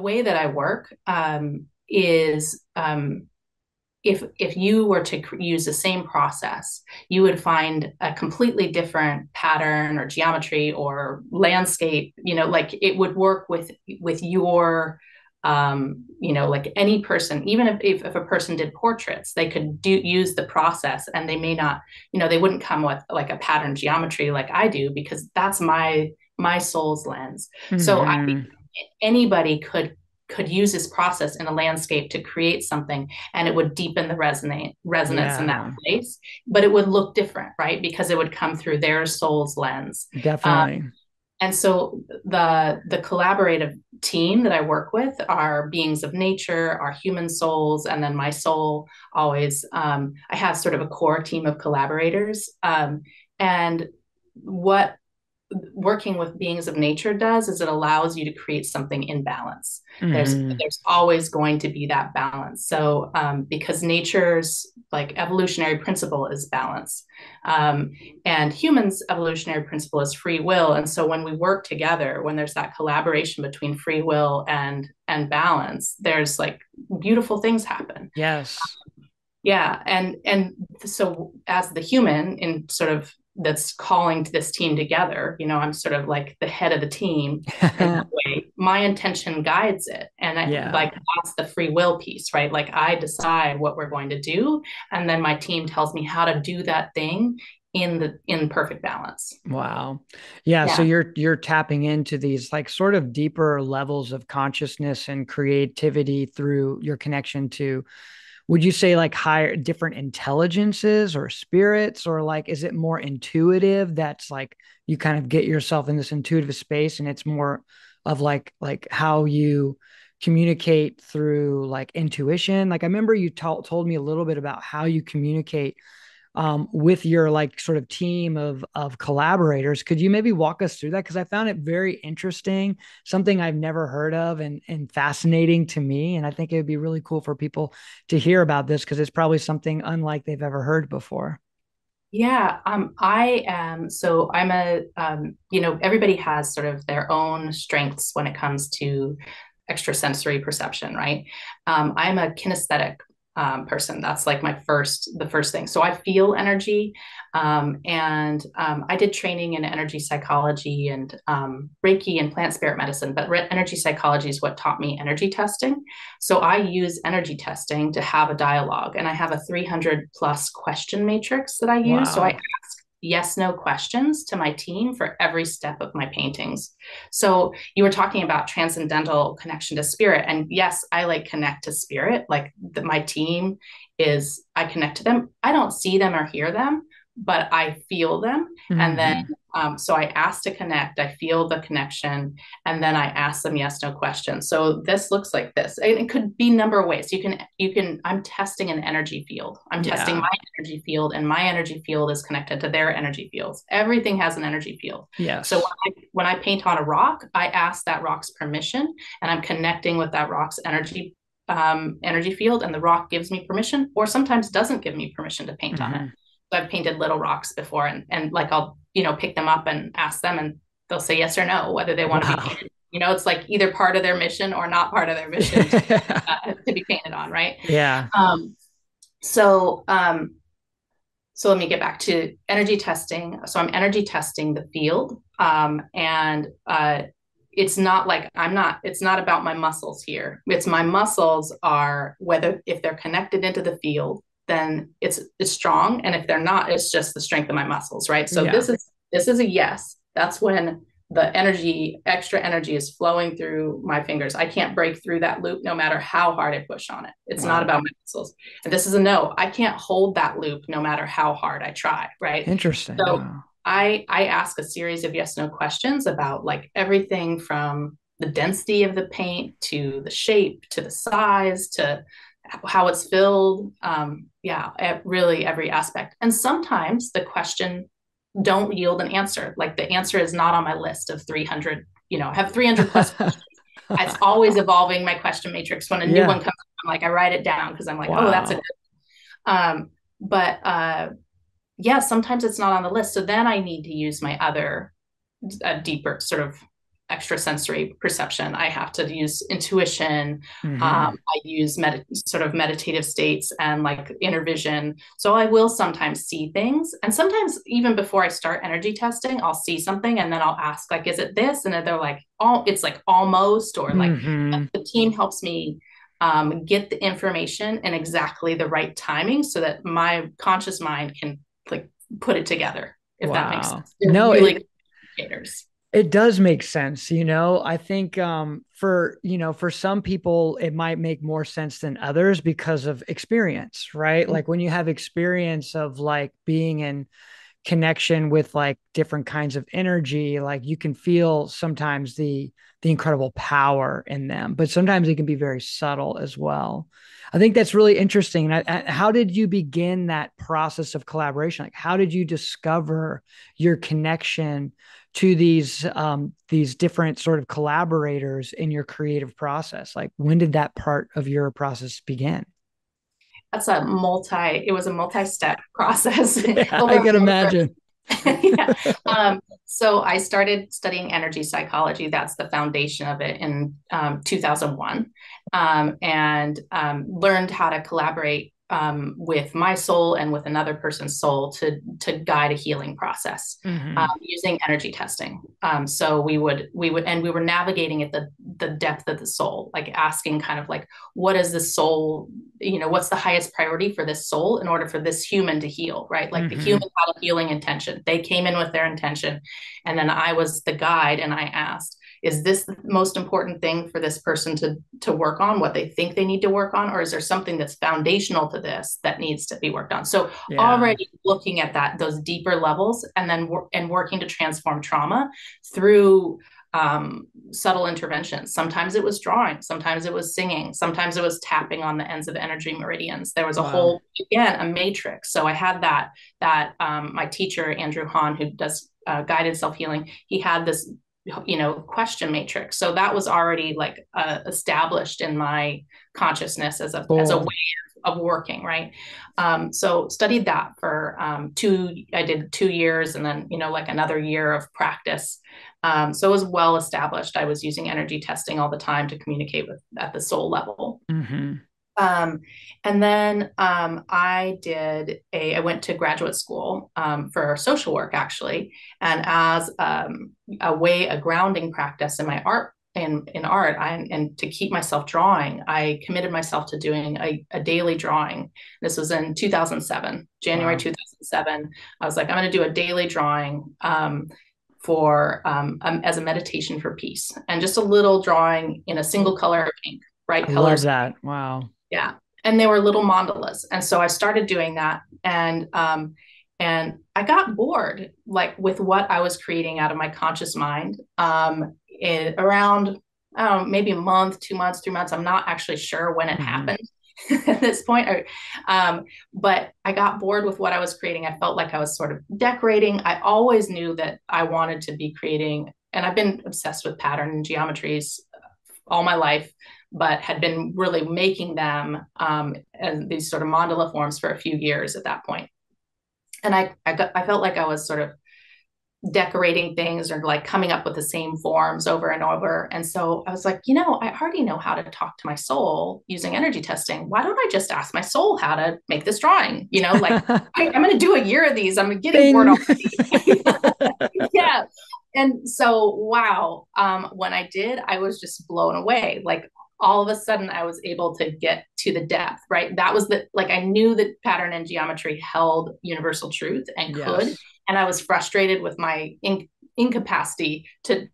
way that I work is if you were to use the same process, you would find a completely different pattern or geometry or landscape. Like it would work with your like any person, even if a person did portraits, they could use the process, and they may not, they wouldn't come with like a pattern geometry like I do, because that's my soul's lens. So I think Hmm. anybody could use this process in a landscape to create something, and it would deepen the resonance in that Yeah, place, but it would look different, right? Because it would come through their soul's lens. um, definitely. and so the collaborative team that I work with are beings of nature, are human souls, and then my soul always. I have sort of a core team of collaborators, and what working with beings of nature does is it allows you to create something in balance. Hmm. There's always going to be that balance. So because nature's like evolutionary principle is balance, um, and humans' evolutionary principle is free will. And so when we work together, when there's that collaboration between free will and balance, there's like beautiful things happen. Yes. Yeah, and so as the human in sort of that's calling to this team together, I'm sort of like the head of the team in that way. My intention guides it, and Yeah. like that's the free will piece, right? Like I decide what we're going to do, and then my team tells me how to do that thing in perfect balance. Wow. Yeah, so Yeah. you're tapping into these like sort of deeper levels of consciousness and creativity through your connection to, would you say like higher different intelligences or spirits, or like is it more intuitive, that's like you kind of get yourself in this intuitive space and it's more of like how you communicate through like intuition? Like I remember you told me a little bit about how you communicate with your like sort of team of collaborators. Could you maybe walk us through that? Because I found it very interesting, something I've never heard of, and fascinating to me. And I think it would be really cool for people to hear about this because it's probably something unlike they've ever heard before. Yeah, I am. So I'm everybody has sort of their own strengths when it comes to extrasensory perception, right? I'm a kinesthetic person. That's like the first thing. So I feel energy, and I did training in energy psychology and Reiki and plant spirit medicine, but energy psychology is what taught me energy testing. So I use energy testing to have a dialogue, and I have a 300 plus question matrix that I use. So I Wow. ask yes no questions to my team for every step of my paintings. So you were talking about transcendental connection to spirit, and yes, I like connect to spirit. Like my team is, I connect to them. I don't see them or hear them, but I feel them. And then Hmm. so I ask to connect, I feel the connection, and then I ask them yes no questions. So this looks like this. It could be a number of ways. I'm testing an energy field. I'm testing Yeah. my energy field, and my energy field is connected to their energy fields. Everything has an energy field. So Yes. when I paint on a rock, I ask that rock's permission, and I'm connecting with that rock's energy field, and the rock gives me permission, or sometimes doesn't give me permission to paint on it. Hmm. So I've painted little rocks before, and like I'll pick them up and ask them, and they'll say yes or no whether they want to be Wow. painted. It's like either part of their mission or not part of their mission to be painted on, right? Yeah. Um, so so let me get back to energy testing. So I'm energy testing the field, and it's not like it's not about my muscles here. It's my muscles are, whether if they're connected into the field, then it's strong, and if they're not, it's just the strength of my muscles, right? So Yeah. this is a yes. That's when the extra energy is flowing through my fingers. I can't break through that loop no matter how hard I push on it. It's not Wow. about my muscles. And this is a no. I can't hold that loop no matter how hard I try, right? Interesting. So Wow. I ask a series of yes no questions about like everything from the density of the paint to the shape to the size to how it's filled. Yeah, really every aspect. And sometimes the question don't yield an answer. Like the answer is not on my list of 300. I have 300 plus questions. It's always evolving my question matrix. When a new one Yeah. comes up, I'm like, I write it down because I'm like, oh, that's a Wow. good. But yeah, sometimes it's not on the list. So then I need to use my other deeper sort of extrasensory perception. I have to use intuition. Mm-hmm. I use sort of meditative states and like inner vision. So I will sometimes see things. And sometimes even before I start energy testing, I'll see something and then I'll ask, like, is it this? And they're like, oh, it's like almost, or like Mm-hmm. the team helps me get the information in exactly the right timing so that my conscious mind can like put it together, if that makes Wow. sense. They're No, really good indicators. it does make sense. I think for some people it might make more sense than others because of experience, right? Like when you have experience of like being in connection with like different kinds of energy, like you can feel sometimes the incredible power in them, but sometimes it can be very subtle as well. I think that's really interesting. How did you begin that process of collaboration? Like, how did you discover your connection to these different sort of collaborators in your creative process? Like, when did that part of your process begin? It was a multi-step process Yeah, I over can many. imagine. Yeah. So I started studying energy psychology. That's the foundation of it in 2001, and learned how to collaborate with my soul and with another person's soul to guide a healing process Mm-hmm. using energy testing. So we were navigating at the depth of the soul, like asking kind of like, what is the soul, what's the highest priority for this soul in order for this human to heal, right? Like the Mm-hmm. human had a healing intention. They came in with their intention. And then I was the guide and I asked, is this the most important thing for this person to work on, what they think they need to work on, or is there something that's foundational to this that needs to be worked on? So Yeah. already looking at those deeper levels, and then working to transform trauma through subtle interventions. Sometimes it was drawing, sometimes it was singing, sometimes it was tapping on the ends of energy meridians. There was a Wow. whole, again, a matrix. So I had that my teacher, Andrew Hahn, who does guided self-healing, he had this question matrix. So that was already like established in my consciousness as a way Cool. of working, right? So studied that for I did 2 years, and then like another year of practice. So it was well established. I was using energy testing all the time to communicate with at the soul level. Mm-hmm. Um, and then I went to graduate school for social work, actually, and as a grounding practice in my art. In art, and to keep myself drawing, I committed myself to doing a daily drawing. This was in 2007, January Wow. 2007. I was like, I'm going to do a daily drawing for as a meditation for peace, and just a little drawing in a single color of ink, bright I love colors. that. Wow. Yeah. And they were little mandalas. And so I started doing that. And I got bored like with what I was creating out of my conscious mind. Around, I don't know, maybe a month, 2 months, 3 months. I'm not actually sure when it Mm-hmm. happened at this point. But I got bored with what I was creating. I felt like I was sort of decorating. I always knew that I wanted to be creating, and I've been obsessed with pattern and geometries all my life, but had been really making them in these sort of mandala forms for a few years at that point. And I felt like I was sort of decorating things or like coming up with the same forms over and over. And so I was like, I already know how to talk to my soul using energy testing. Why don't I just ask my soul how to make this drawing? Like I'm going to do a year of these. I'm getting bored Bing. already. Yeah. And so, wow, when I did, I was just blown away. Like all of a sudden, I was able to get to the depth, right? That was like I knew that pattern and geometry held universal truth and could. Yes. And I was frustrated with my incapacity to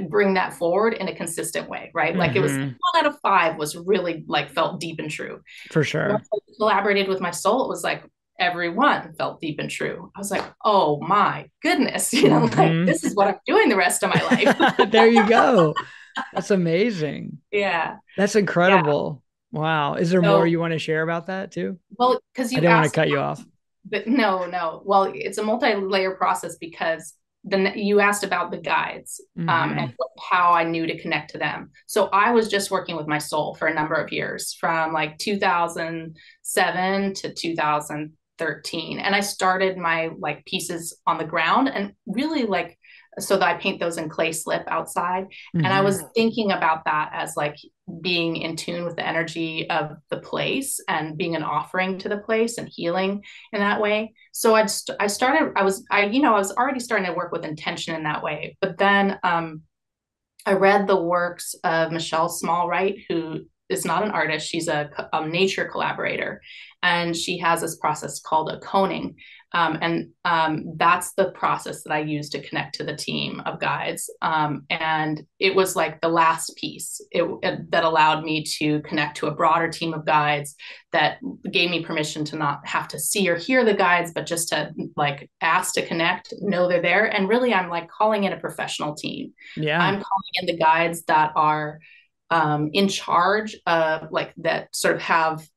bring that forward in a consistent way, right? Like it was Mm-hmm. 1 out of 5 was really like felt deep and true. For sure. Once I collaborated with my soul, it was like everyone felt deep and true. I was like, oh my goodness, like Mm-hmm. this is what I'm doing the rest of my life. There you go. That's amazing. Yeah. That's Yeah. incredible. Wow. Is there more So, you want to share about that too? well, because I you didn't want to asked, cut you off. but no, no. Well, it's a multi-layer process because then you asked about the guides and Mm-hmm. how I knew to connect to them. So I was just working with my soul for a number of years, from like 2007 to 2013, and I started my like pieces on the ground and really like so that I paint those in clay slip outside. And I Mm-hmm. was thinking about that as like being in tune with the energy of the place and being an offering to the place and healing in that way. So I started, I was already starting to work with intention in that way. But then I read the works of Michelle Smallwright, who is not an artist. She's a nature collaborator, and she has this process called a coning. And that's the process that I use to connect to the team of guides. And it was like the last piece that allowed me to connect to a broader team of guides, that gave me permission to not have to see or hear the guides, but just to like ask to connect, know they're there. And really, I'm like calling in a professional team. Yeah. I'm calling in the guides that are in charge of like that sort of have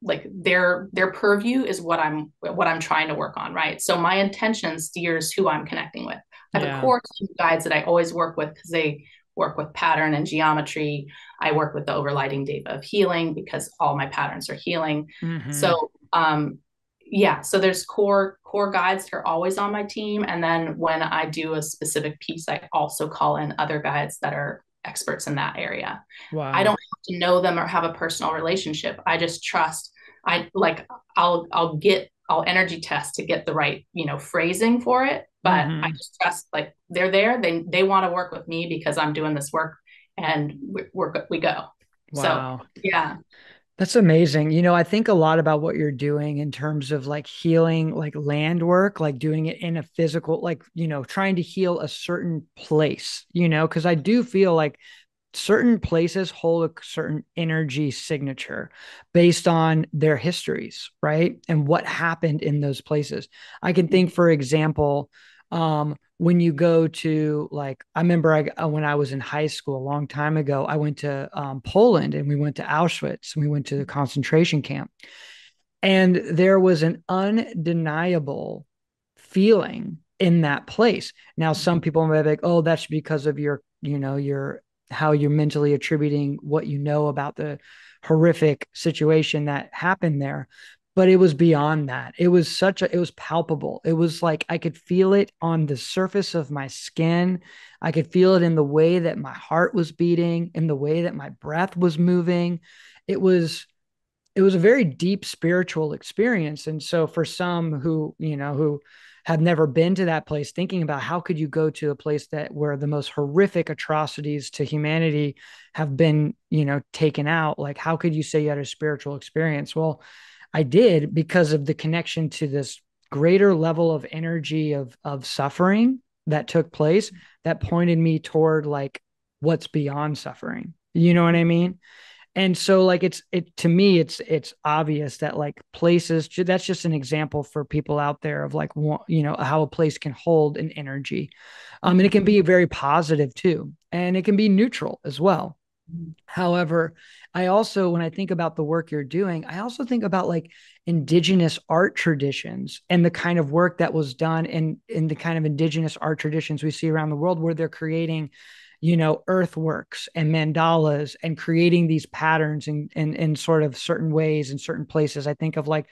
like their purview is what I'm trying to work on, right? So my intention steers who I'm connecting with. I have a Yeah. core team of guides that I always work with because they work with pattern and geometry. I work with the overlighting data of healing because all my patterns are healing. Mm-hmm. So yeah, so there's core guides that are always on my team, and then when I do a specific piece, I also call in other guides that are experts in that area. I don't Wow. have to know them or have a personal relationship. I just trust. I like I'll energy test to get the right, phrasing for it, but I Mm-hmm. just trust like they're there. They want to work with me because I'm doing this work, and we go. So Wow. yeah. That's amazing. I think a lot about what you're doing in terms of like healing, like land work, like doing it in a physical, like, trying to heal a certain place, because I do feel like certain places hold a certain energy signature based on their histories, right? And what happened in those places. I can think, for example, when you go to like, I remember when I was in high school a long time ago, I went to Poland and we went to Auschwitz and we went to the concentration camp. And there was an undeniable feeling in that place. Now, some people may be like, oh, that's because of your how you're mentally attributing what you know about the horrific situation that happened there. But it was beyond that. It was palpable. It was like I could feel it on the surface of my skin. I could feel it in the way that my heart was beating, in the way that my breath was moving. It was it was a very deep spiritual experience. And so for some who have never been to that place, thinking about how could you go to a place that where the most horrific atrocities to humanity have been, taken out, like how could you say you had a spiritual experience? Well, I did, because of the connection to this greater level of energy of suffering that took place, that pointed me toward like what's beyond suffering. You know what I mean? And so like it to me it's obvious that like places, that's just an example for people out there of like how a place can hold an energy. And it can be very positive too, and it can be neutral as well. However, I also, when I think about the work you're doing, I also think about like indigenous art traditions and the kind of work that was done in the kind of indigenous art traditions we see around the world, where they're creating, earthworks and mandalas and creating these patterns in sort of certain ways in certain places. I think of like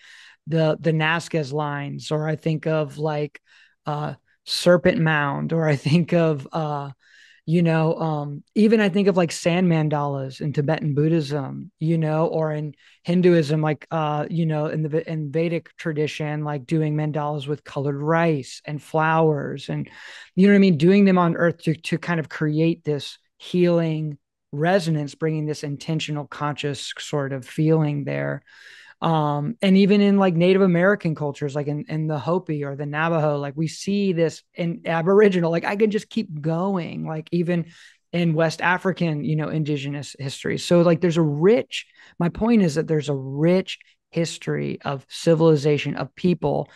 the Nazca's lines, or I think of like uh Serpent Mound, or I think of even I think of like sand mandalas in Tibetan Buddhism, or in Hinduism, like in Vedic tradition, like doing mandalas with colored rice and flowers, and you know what I mean, doing them on earth to kind of create this healing resonance, bringing this intentional conscious sort of feeling there. And even in like Native American cultures, like in the Hopi or the Navajo, like we see this in Aboriginal, like I could just keep going, like even in West African, indigenous history. So like my point is that there's a rich history of civilization, of people,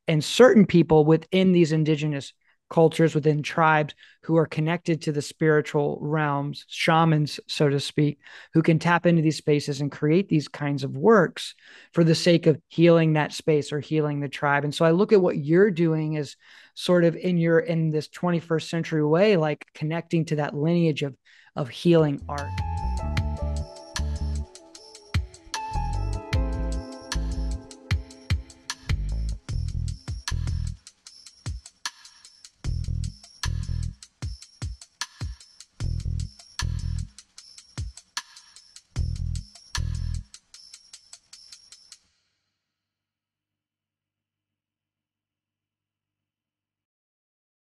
and certain people within these indigenous cultures, within tribes, who are connected to the spiritual realms, shamans, so to speak, who can tap into these spaces and create these kinds of works for the sake of healing that space or healing the tribe. And so I look at what you're doing as sort of in this 21st century way, like connecting to that lineage of healing art.